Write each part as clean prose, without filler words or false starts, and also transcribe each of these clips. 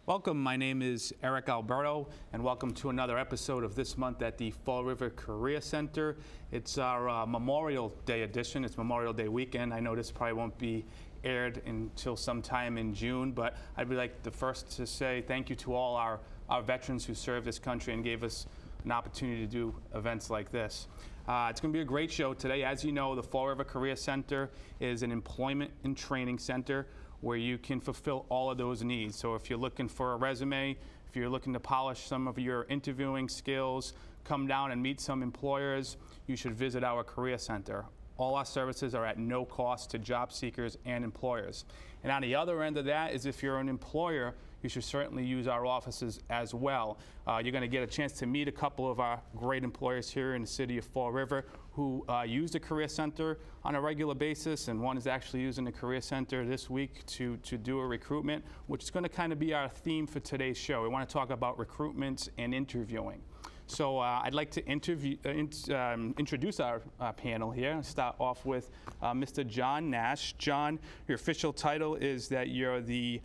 Welcome, my name is Eric Alberto, and welcome to another episode of This Month at the Fall River Career Center. It's our Memorial Day edition. It's Memorial Day weekend. I know this probably won't be aired until sometime in June, but I'd be like the first to say thank you to all our veterans who served this country and gave us an opportunity to do events like this. It's going to be a great show today. As you know, the Fall River Career Center is an employment and training center where you can fulfill all of those needs. So if you're looking for a resume, if you're looking to polish some of your interviewing skills, come down and meet some employers, you should visit our career center. All our services are at no cost to job seekers and employers. And on the other end of that is if you're an employer, you should certainly use our offices as well. You're going to get a chance to meet a couple of our great employers here in the city of Fall River who use the Career Center on a regular basis, and one is actually using the Career Center this week to do a recruitment, which is going to kind of be our theme for today's show. We want to talk about recruitment and interviewing. So I'd like to introduce our panel here. Start off with Mr. John Nash. John, your official title is that you're the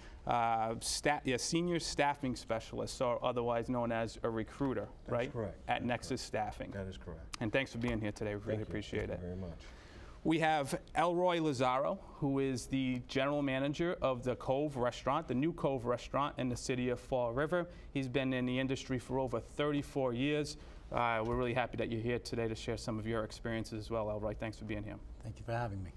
senior staffing specialist, or otherwise known as a recruiter, right? That's correct. At Nexus Staffing. That is correct. And thanks for being here today. We really appreciate it. Thank you very much. We have Elroy Lazaro, who is the general manager of the Cove Restaurant, the new Cove Restaurant in the city of Fall River. He's been in the industry for over 34 years. We're really happy that you're here today to share some of your experiences as well, Elroy. Thanks for being here. Thank you for having me.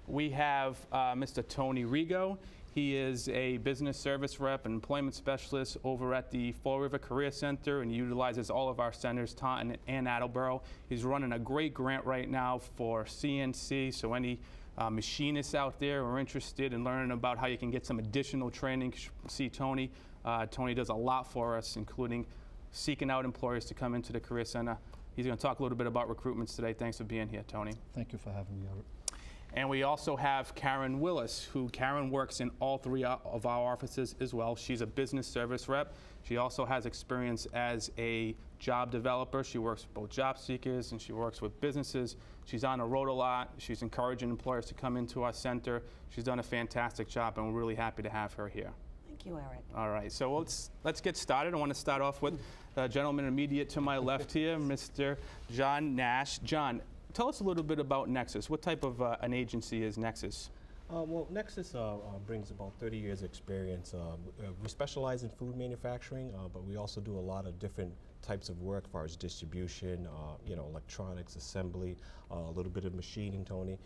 We have Mr. Tony Rego. He is a business service rep and employment specialist over at the Fall River Career Center, and he utilizes all of our centers, Taunton and Attleboro. He's running a great grant right now for CNC, so any machinists out there who are interested in learning about how you can get some additional training, see Tony. Tony does a lot for us, including seeking out employers to come into the Career Center. He's going to talk a little bit about recruitments today. Thanks for being here, Tony. Thank you for having me, Eric. And we also have Karen Willis, who Karen works in all three of our offices as well. She's a business service rep. She also has experience as a job developer. She works with both job seekers and she works with businesses. She's on the road a lot. She's encouraging employers to come into our center. She's done a fantastic job, and we're really happy to have her here. Thank you, Eric. All right, so let's get started. I want to start off with the gentleman immediate to my left here, Mr. John Nash. John, tell us a little bit about Nexus. What type of an agency is Nexus? Well, Nexus brings about 30 years experience. We specialize in food manufacturing, but we also do a lot of different types of work as far as distribution, electronics, assembly, a little bit of machining, Tony.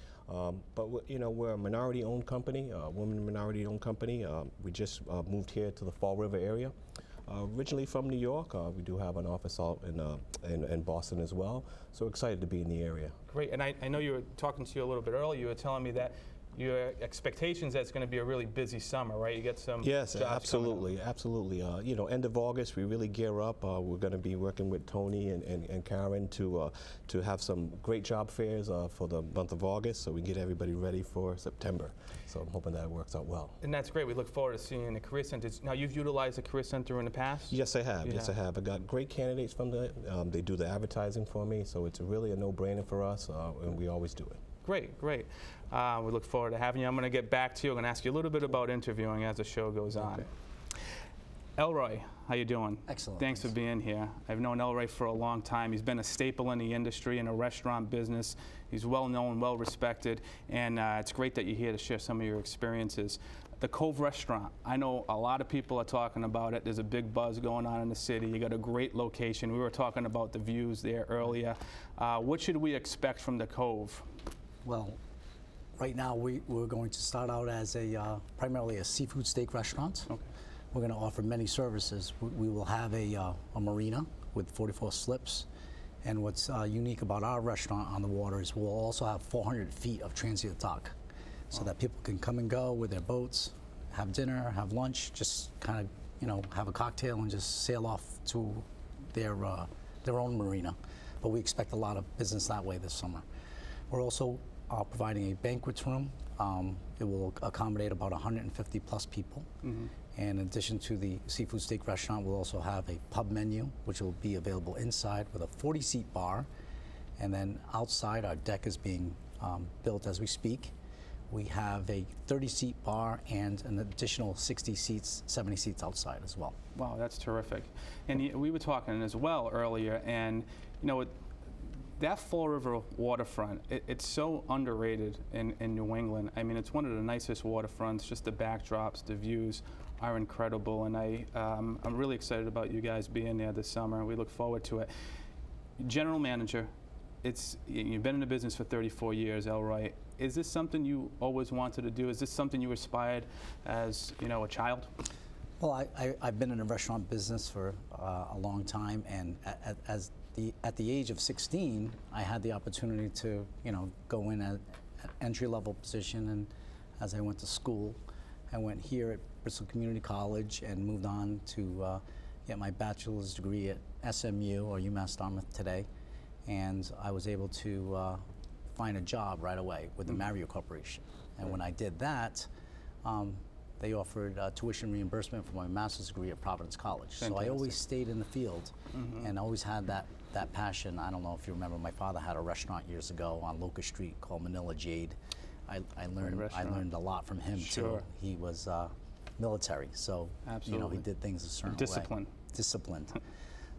But we're a minority-owned company, women minority-owned company. We just moved here to the Fall River area. Originally from New York, we do have an office out in Boston as well, so excited to be in the area. Great, and I know you were talking to you a little bit earlier, you were telling me that your expectations that it's going to be a really busy summer, right? You get some Yes, jobs absolutely. End of August, we really gear up. We're going to be working with Tony and Karen to have some great job fairs for the month of August, so we can get everybody ready for September. So I'm hoping that works out well. And that's great. We look forward to seeing the Career Centers. Now, you've utilized the Career Center in the past? Yes, I have. I have. I got great candidates from they do the advertising for me, so it's really a no-brainer for us, and we always do it. Great, great. We look forward to having you. I'm going to get back to you. I'm going to ask you a little bit about interviewing as the show goes on. Okay. Elroy, how you doing? Excellent. Thanks for being here. I've known Elroy for a long time. He's been a staple in the industry, in the restaurant business. He's well known, well respected, and it's great that you're here to share some of your experiences. The Cove Restaurant, I know a lot of people are talking about it. There's a big buzz going on in the city. You got a great location. We were talking about the views there earlier. What should we expect from the Cove? Well, right now we're going to start out as primarily a seafood steak restaurant. Okay. We're going to offer many services. We will have a marina with 44 slips. And what's unique about our restaurant on the water is we'll also have 400 feet of transient dock, so that people can come and go with their boats, have dinner, have lunch, just kind of, have a cocktail and just sail off to their own marina. But we expect a lot of business that way this summer. We're also providing a banquet room. It will accommodate about 150 plus people. Mm-hmm. And in addition to the seafood steak restaurant, we'll also have a pub menu, which will be available inside with a 40-seat bar. And then outside, our deck is being built as we speak, We have a 30-seat bar and an additional 60 seats, 70 seats outside as well. Wow, that's terrific. And we were talking as well earlier, and that Fall River waterfront, it's so underrated in New England. I mean, it's one of the nicest waterfronts. Just the backdrops, the views are incredible, and I'm really excited about you guys being there this summer. We look forward to it. General manager, you've been in the business for 34 years, Elroy. Is this something you always wanted to do? Is this something you aspired as a child? Well, I've been in the restaurant business for a long time, and at the age of 16, I had the opportunity to go in at an entry-level position, and as I went to school, I went here at Bristol Community College and moved on to get my bachelor's degree at SMU, or UMass Dartmouth today, and I was able to find a job right away with the Marriott Corporation. And when I did that, they offered tuition reimbursement for my master's degree at Providence College. Fantastic. So I always stayed in the field and always had that passion. I don't know if you remember, my father had a restaurant years ago on Locust Street called Manila Jade. I learned a lot from him too. He was military, so Absolutely. he did things a certain Discipline. way. Disciplined.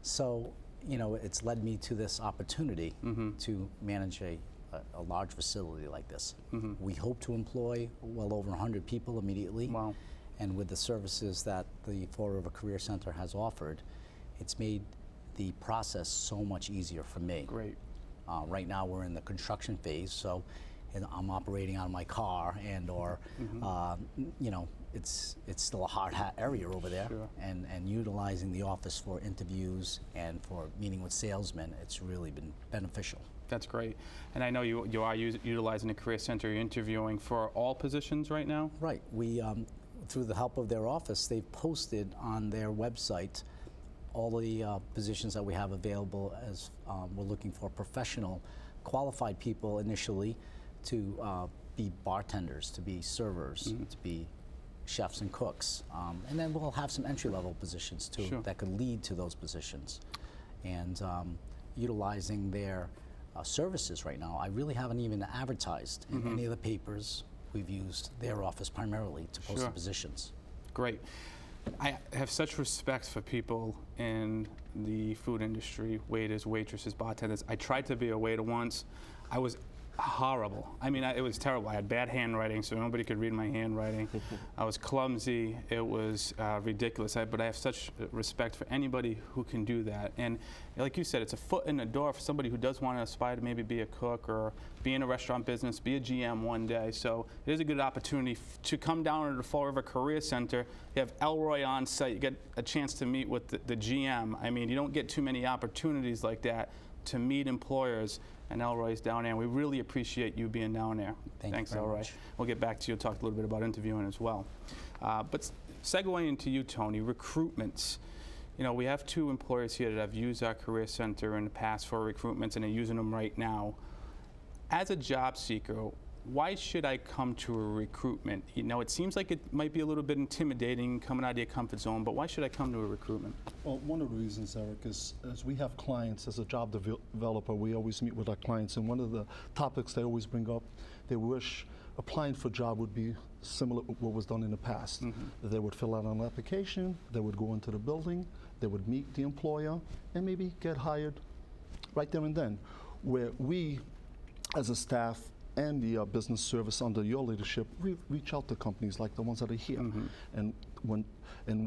So it's led me to this opportunity to manage a large facility like this. We hope to employ well over 100 people immediately. Wow. And with the services that the Fall River Career Center has offered, it's made the process so much easier for me. Great. Right now we're in the construction phase, so I'm operating on my car, it's still a hard hat area over there. Sure. And utilizing the office for interviews and for meeting with salesmen, it's really been beneficial. That's great. And I know you are utilizing the Career Center. You're interviewing for all positions right now? Right. We, through the help of their office, they've posted on their website all the positions that we have available, as we're looking for professional, qualified people initially to be bartenders, to be servers, to be chefs and cooks. And then we'll have some entry-level positions too. Sure. That could lead to those positions. And utilizing their services right now, I really haven't even advertised in any of the papers. We've used their office primarily to post the positions. Great. I have such respect for people in the food industry, waiters, waitresses, bartenders. I tried to be a waiter once. I was horrible. I mean, it was terrible. I had bad handwriting, so nobody could read my handwriting. I was clumsy. It was ridiculous. But I have such respect for anybody who can do that. And like you said, it's a foot in the door for somebody who does want to aspire to maybe be a cook or be in a restaurant business, be a GM one day. So it is a good opportunity to come down to the Fall River Career Center. You have Elroy on site. You get a chance to meet with the GM. I mean, you don't get too many opportunities like that to meet employers, and Elroy's down there, and we really appreciate you being down there. Thanks, very Elroy. much. We'll get back to you, talk a little bit about interviewing as well. But segueing into you, Tony, recruitments. We have 2 employers here that have used our Career Center in the past for recruitments, and they're using them right now. As a job seeker, why should I come to a recruitment? It seems like it might be a little bit intimidating coming out of your comfort zone, but why should I come to a recruitment? Well, one of the reasons, Eric, is as we have clients, as a job developer, we always meet with our clients, and one of the topics they always bring up, they wish applying for a job would be similar to what was done in the past. That they would fill out an application, they would go into the building, they would meet the employer, and maybe get hired right there and then. Where we, as a staff, and the business service under your leadership, we reach out to companies like the ones that are here. And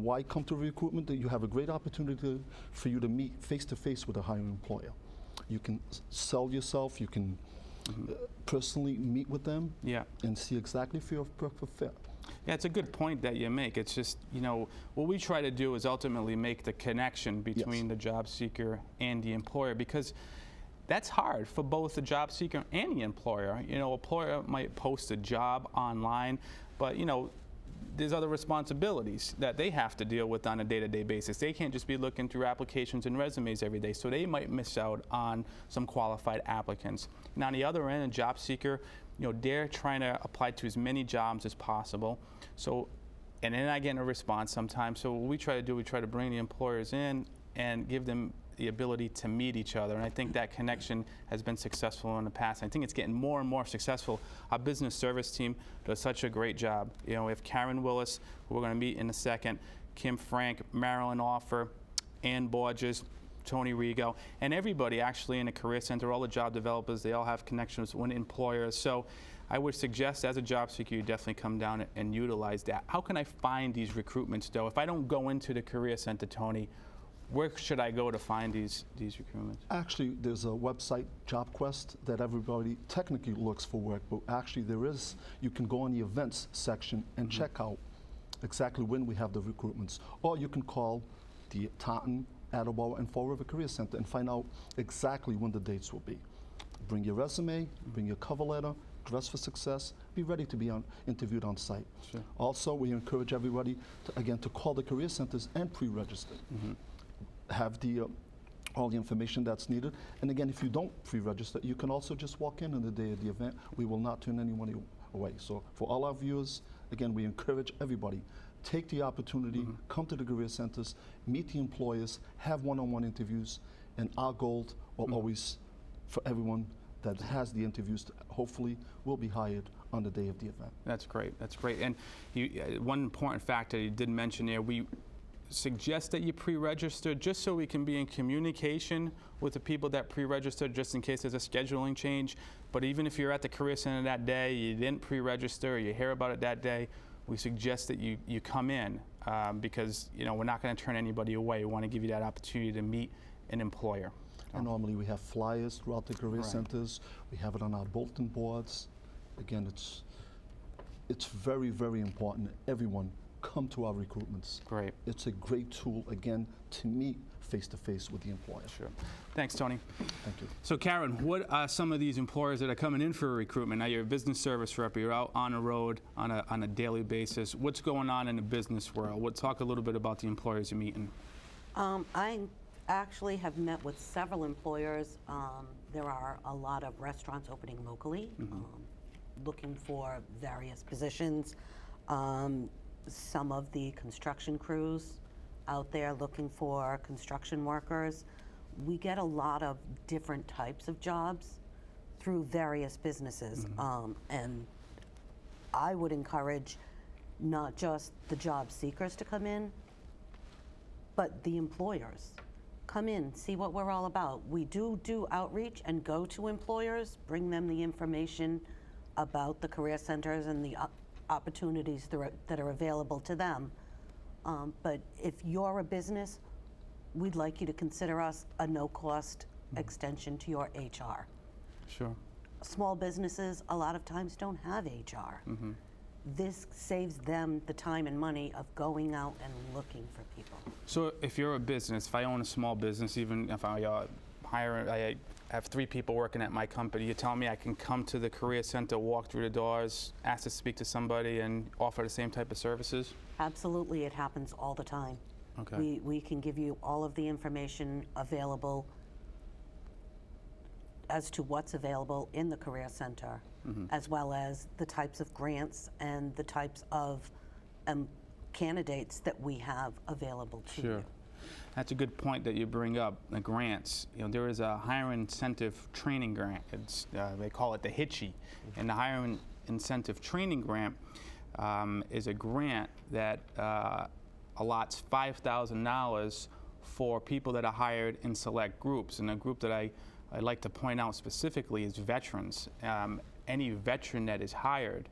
why come to recruitment? That you have a great opportunity for you to meet face-to-face with a hiring employer. You can sell yourself, you can personally meet with them and see exactly if you're a perfect fit. Yeah, it's a good point that you make. It's just, what we try to do is ultimately make the connection between the job seeker and the employer, because that's hard for both the job seeker and the employer. Employer might post a job online, but there's other responsibilities that they have to deal with on a day-to-day basis. They can't just be looking through applications and resumes every day, so they might miss out on some qualified applicants. And on the other end, a job seeker, they're trying to apply to as many jobs as possible. So, and then I get a response sometimes. So what we try to do, we try to bring the employers in and give them the ability to meet each other. And I think that connection has been successful in the past. I think it's getting more and more successful. Our business service team does such a great job. You know, we have Karen Willis, who we're going to meet in a second, Kim Frank, Marilyn Offer, Ann Borges, Tony Rego, and everybody actually in the Career Center, all the job developers, they all have connections with employers. So I would suggest as a job seeker, you definitely come down and utilize that. How can I find these recruitments, though? If I don't go into the Career Center, Tony, where should I go to find these recruitments? Actually, there's a website, JobQuest, that everybody technically looks for work, but actually you can go on the events section and check out exactly when we have the recruitments. Or you can call the Taunton, Attleboro, and Fall River Career Center and find out exactly when the dates will be. Bring your resume, bring your cover letter, dress for success, be ready to be interviewed on site. Sure. Also, we encourage everybody, to call the career centers and pre-register. Have all the information that's needed. And again, if you don't pre-register, you can also just walk in on the day of the event. We will not turn anyone away. So for all our viewers, again, we encourage everybody, take the opportunity, come to the career centers, meet the employers, have one-on-one interviews, and our goal will always, for everyone that has the interviews, hopefully will be hired on the day of the event. That's great. That's great. And one important factor you did mention there, we suggest that you pre-register just so we can be in communication with the people that pre-registered, just in case there's a scheduling change. But even if you're at the Career Center that day, you didn't pre-register, or you hear about it that day, we suggest that you come in because we're not going to turn anybody away. We want to give you that opportunity to meet an employer. And normally we have flyers throughout the career centers. We have it on our bulletin boards. Again, it's very, very important that everyone come to our recruitments. Great. It's a great tool, again, to meet face-to-face with the employer. Sure. Thanks, Tony. Thank you. So, Karen, what are some of these employers that are coming in for a recruitment? Now, you're a business service rep. You're out on the road on a daily basis. What's going on in the business world? We'll talk a little bit about the employers you're meeting. I actually have met with several employers. There are a lot of restaurants opening locally, looking for various positions. Some of the construction crews out there looking for construction workers. We get a lot of different types of jobs through various businesses. And I would encourage not just the job seekers to come in, but the employers. Come in, see what we're all about. We do outreach and go to employers, bring them the information about the career centers and the opportunities that are available to them. But if you're a business, we'd like you to consider us a no-cost extension to your HR. Sure. Small businesses a lot of times don't have HR. This saves them the time and money of going out and looking for people. So if you're a business, if I own a small business, even if I I have 3 people working at my company, you tell me I can come to the Career Center, walk through the doors, ask to speak to somebody, and offer the same type of services? Absolutely, it happens all the time. Okay. We can give you all of the information available as to what's available in the Career Center, as well as the types of grants and the types of candidates that we have available to you. That's a good point that you bring up, the grants. There is a hiring incentive training grant. It's they call it the HITCHI. And the hiring incentive training grant is a grant that allots $5,000 for people that are hired in select groups. And a group that I'd like to point out specifically is veterans. Any veteran that is hired,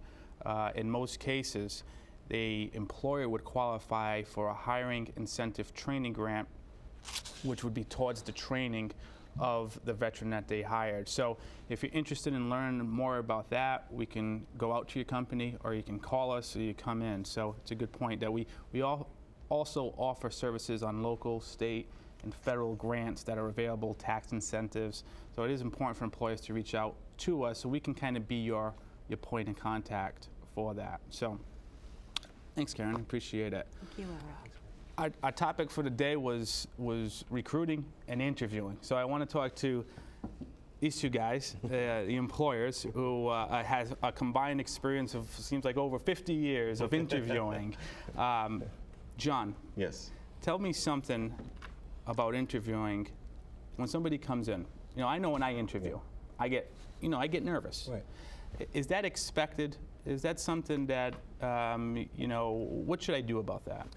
in most cases, the employer would qualify for a hiring incentive training grant, which would be towards the training of the veteran that they hired. So if you're interested in learning more about that, we can go out to your company, or you can call us, or you come in. So it's a good point that we also offer services on local, state, and federal grants that are available, tax incentives. So it is important for employers to reach out to us so we can kind of be your point of contact for that. So thanks, Karen. Appreciate it. Thank you, Eric. Our topic for the day was recruiting and interviewing. So I want to talk to these 2 guys, the employers, who has a combined experience of, seems like, over 50 years of interviewing. John. Yes. Tell me something about interviewing when somebody comes in, I know when I interview, I get nervous. Right. Is that expected? Is that something that, what should I do about that?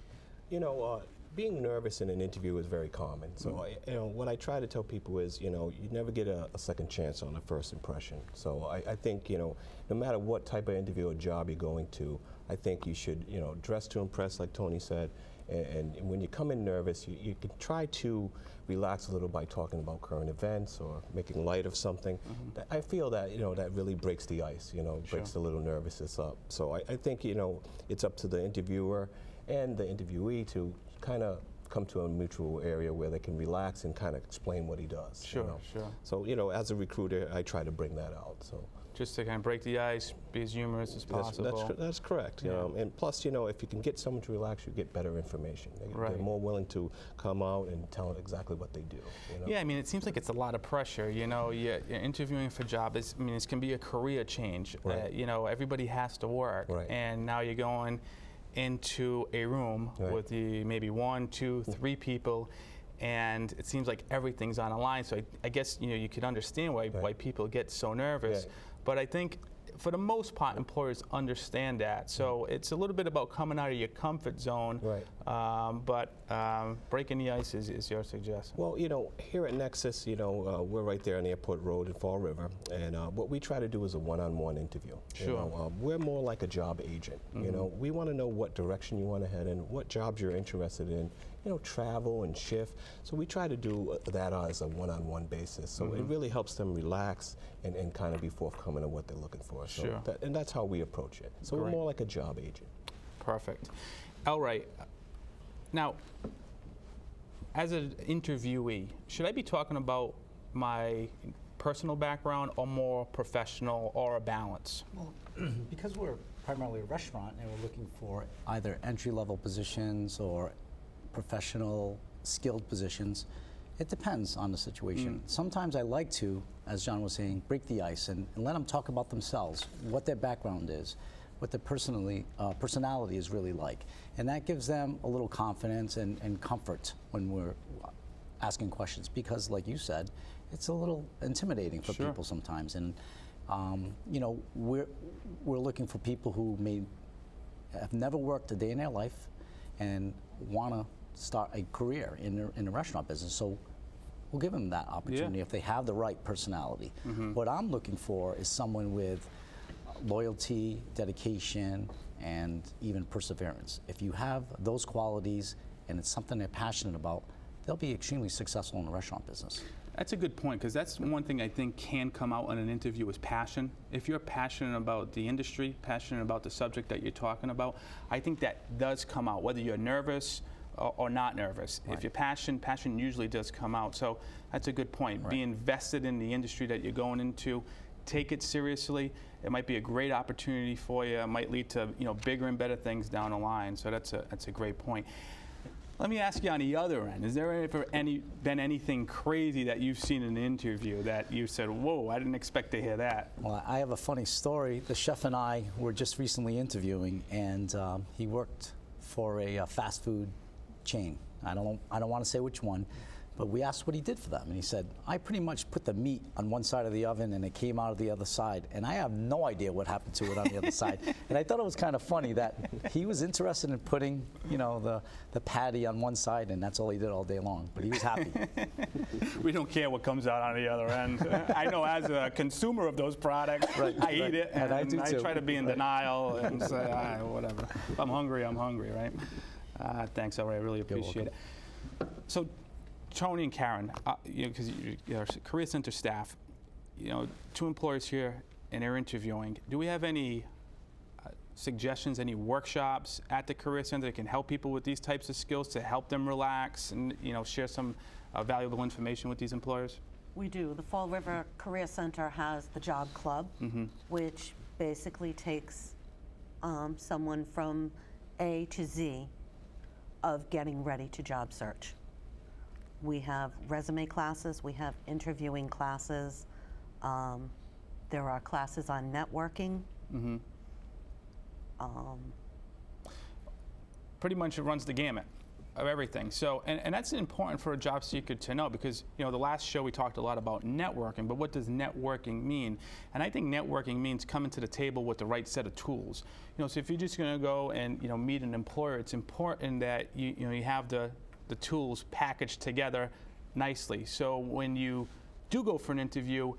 Being nervous in an interview is very common. So, what I try to tell people is, you never get a second chance on a first impression. So I think, no matter what type of interview or job you're going to, I think you should, dress to impress, like Tony said. And when you come in nervous, you can try to relax a little by talking about current events or making light of something. I feel that, that really breaks the ice, breaks the little nervousness up. So I think, it's up to the interviewer and the interviewee to kind of come to a mutual area where they can relax and kind of explain what he does. Sure. So, as a recruiter, I try to bring that out. So. Just to kind of break the ice, be as humorous as possible. That's correct. And plus, if you can get someone to relax, you get better information. They're more willing to come out and tell exactly what they do. Yeah, I mean, it seems like it's a lot of pressure. You're interviewing for a job. It can be a career change. Right. Everybody has to work, right. And now you're going into a room right. with maybe 1, 2, 3 people. And it seems like everything's on a line. So I guess you could understand why people get so nervous. Right. But I think for the most part, employers understand that. So it's a little bit about coming out of your comfort zone. Right. But breaking the ice is your suggestion. Well, here at Nexus, we're right there on Airport Road in Fall River, and what we try to do is a one-on-one interview. Sure. We're more like a job agent. We want to know what direction you want to head in, what jobs you're interested in, travel and shift. So we try to do that as a one-on-one basis. So it really helps them relax and kind of be forthcoming of what they're looking for. So Sure. And that's how we approach it. So Great. we're more like a job agent. Perfect. Elroy, now, as an interviewee, should I be talking about my personal background or more professional or a balance? Well, because we're primarily a restaurant and we're looking for either entry-level positions or professional, skilled positions, it depends on the situation. Sometimes I like to, as John was saying, break the ice and let them talk about themselves, what their background is, what their personality is really like. And that gives them a little confidence and comfort when we're asking questions because, like you said, it's a little intimidating for Sure. people sometimes. And, we're looking for people who have never worked a day in their life and want to start a career in the restaurant business. So we'll give them that opportunity if they have the right personality. What I'm looking for is someone with loyalty, dedication, and even perseverance. If you have those qualities and it's something they're passionate about, they'll be extremely successful in the restaurant business. That's a good point, because that's one thing I think can come out in an interview is passion. If you're passionate about the industry, passionate about the subject that you're talking about, I think that does come out, whether you're nervous or not nervous. Right. If you're passion usually does come out. So that's a good point. Right. Be invested in the industry that you're going into. Take it seriously. It might be a great opportunity for you. It might lead to bigger and better things down the line. So that's a great point. Let me ask you on the other end, is there been anything crazy that you've seen in an interview that you said, whoa, I didn't expect to hear that? Well, I have a funny story. The chef and I were just recently interviewing, and he worked for a fast food chain. I don't want to say which one, but we asked what he did for them, and he said, I pretty much put the meat on one side of the oven and it came out of the other side, and I have no idea what happened to it on the other side. And I thought it was kind of funny that he was interested in putting, the patty on one side, and that's all he did all day long, but he was happy. We don't care what comes out on the other end. I know as a consumer of those products, I eat it, and I do too. try to be in denial and say, whatever. If I'm hungry, right? Thanks, Elroy, I really appreciate it. So, Tony and Karen, because you're Career Center staff, 2 employers here and they're interviewing. Do we have any suggestions, any workshops at the Career Center that can help people with these types of skills to help them relax and share some valuable information with these employers? We do. The Fall River Career Center has the Job Club, which basically takes someone from A to Z of getting ready to job search. We have resume classes, we have interviewing classes, there are classes on networking. Pretty much it runs the gamut. of everything. So, and that's important for a job seeker to know, because the last show we talked a lot about networking, but what does networking mean? And I think networking means coming to the table with the right set of tools. So if you're just going to go and meet an employer, it's important that you have the tools packaged together nicely. So when you do go for an interview,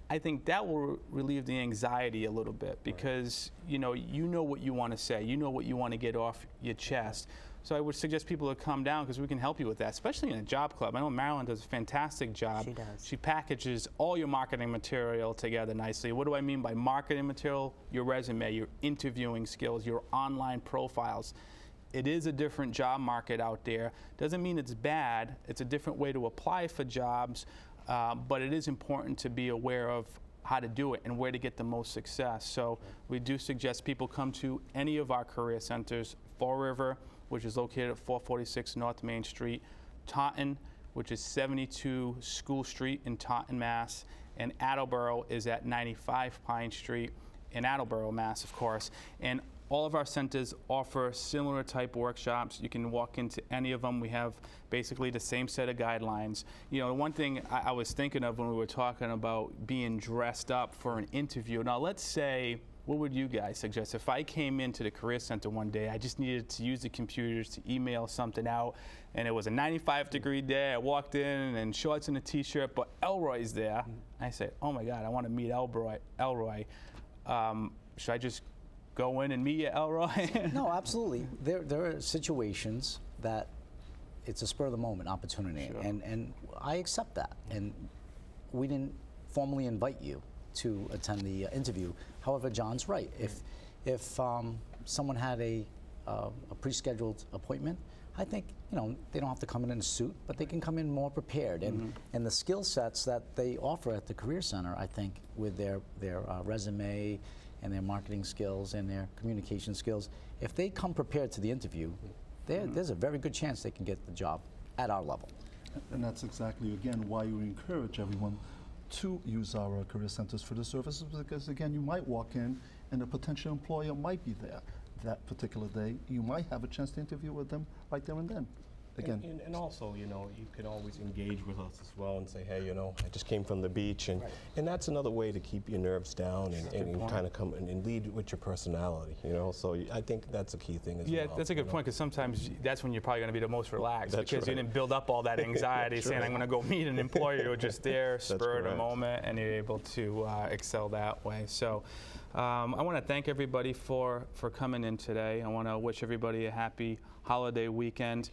I think that will relieve the anxiety a little bit, because you know what you want to say, you know what you want to get off your chest. So I would suggest people to come down, because we can help you with that, especially in a job club. I know Marilyn does a fantastic job. She does. She packages all your marketing material together nicely. What do I mean by marketing material? Your resume, your interviewing skills, your online profiles. It is a different job market out there. Doesn't mean it's bad. It's a different way to apply for jobs, but it is important to be aware of how to do it and where to get the most success. So we do suggest people come to any of our career centers: Fall River, which is located at 446 North Main Street; Taunton, which is 72 School Street in Taunton, Mass; and Attleboro is at 95 Pine Street in Attleboro, Mass, of course. And all of our centers offer similar type workshops. You can walk into any of them. We have basically the same set of guidelines. The one thing I was thinking of when we were talking about being dressed up for an interview. Now, let's say, what would you guys suggest? If I came into the Career Center one day, I just needed to use the computers to email something out, and it was a 95-degree day. I walked in and shorts and a t-shirt, but Elroy's there. I said, oh my God, I want to meet Elroy. Should I just go in and meet you, Elroy? No, absolutely. There are situations that it's a spur-of-the-moment opportunity, Sure. and I accept that. And we didn't formally invite you to attend the interview. However, John's right. If someone had a pre-scheduled appointment, I think they don't have to come in a suit, but they can come in more prepared. And the skill sets that they offer at the Career Center, I think, with their resume and their marketing skills and their communication skills, if they come prepared to the interview, there's a very good chance they can get the job at our level. And that's exactly, again, why we encourage everyone to use our career centers for the services, because, again, you might walk in and a potential employer might be there that particular day. You might have a chance to interview with them right there and then. Again, And also, you can always engage with us as well and say, hey, I just came from the beach, and that's another way to keep your nerves down and kind of come and lead with your personality, So I think that's a key thing as well. Yeah, that's a good point, because sometimes that's when you're probably going to be the most relaxed, That's because you right. didn't build up all that anxiety That's saying, right. I'm going to go meet an employer. You're just there, spur of the correct. moment, and you're able to excel that way. So I want to thank everybody for coming in today. I want to wish everybody a happy holiday weekend.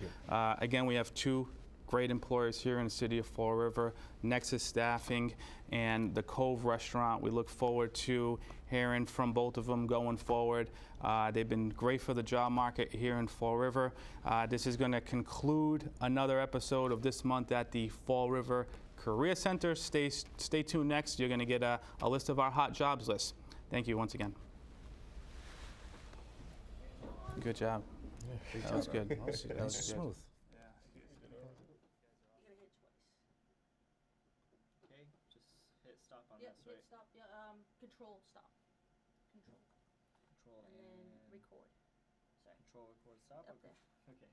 Again, we have two great employers here in the city of Fall River: Nexus Staffing and the Cove Restaurant. We look forward to hearing from both of them going forward. They've been great for the job market here in Fall River. This is going to conclude another episode of This Month at the Fall River Career Center. Stay tuned next. You're going to get a list of our hot jobs list. Thank you once again. Good job. That was good. That was good. Smooth. Okay, just hit stop on Yep, hit stop, control stop. Control. Control And then record. Sorry. control record stop. Up there. Okay.